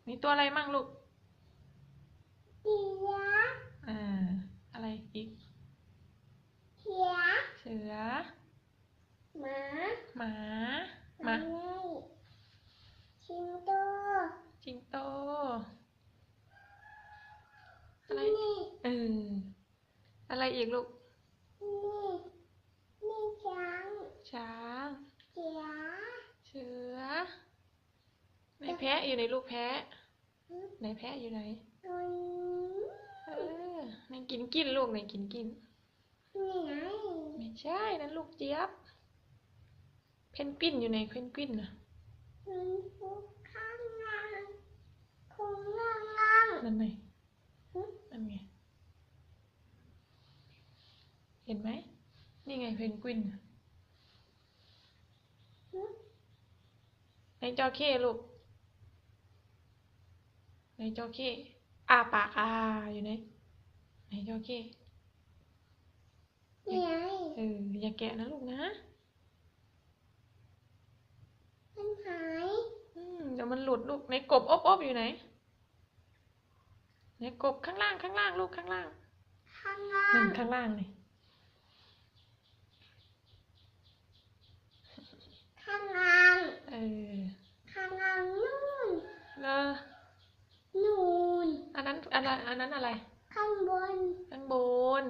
มีตัวอะไรมั่งลูกเสืออะไรอีกเสือหมาหมาสิงโตอะไรอะไรอีกลูกนี่ช้าง เสือในแพะอยู่ในลูกแพะในแพะอยู่ไหนในกินลูกในกินนี่ไงไม่ใช่นั่นลูกเจี๊ยบเพนกวินอยู่ในเพนกวินนะข้างล่างนั่นไงนั่นไงเห็นไหมนี่ไงเพนกวินในจระเข้ลูกในจระเข้ปากอยู่ไหนในจระเข้นี่ไงอย่าแกะนะลูกนะมันหายเดี๋ยวมันหลุดลูกในกบอบอยู่ไหนในกบข้างล่างลูกข้างล่างข้างล่างเลยข้างล่างนู่นอันนั้นอะไรข้างบน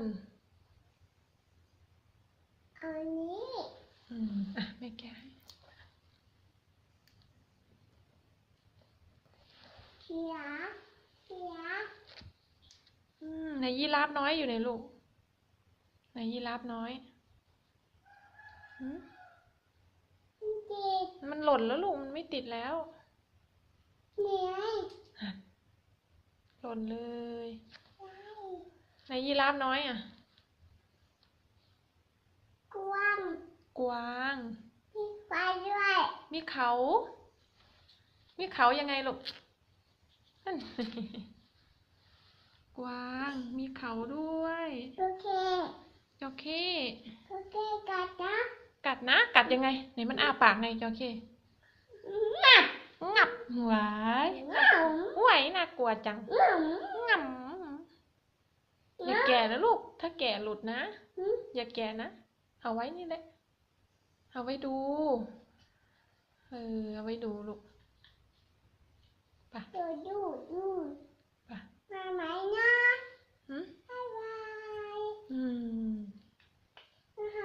อันนี้ไม่แกะเสือในยีราฟน้อยอยู่ในลูกในยีราฟน้อยมันหล่นแล้วลูกมันไม่ติดแล้วนี่ไงหล่นเลยในยีราฟน้อยกวางมีไฟด้วย มีเขายังไงลูกกวางมีเขาด้วยโอเคจระเข้ กัดนะกัดยังไงไหนมันอ้าปากไงจระเข้งับหวายน่ากลัวจังงับอย่าแก่นะลูกถ้าแก่หลุดนะอย่าแก่นะเอาไว้นี่แหละเอาไว้ดูเอาไว้ดูลูกไปดูไปมาไหมนะบ๊ายบาย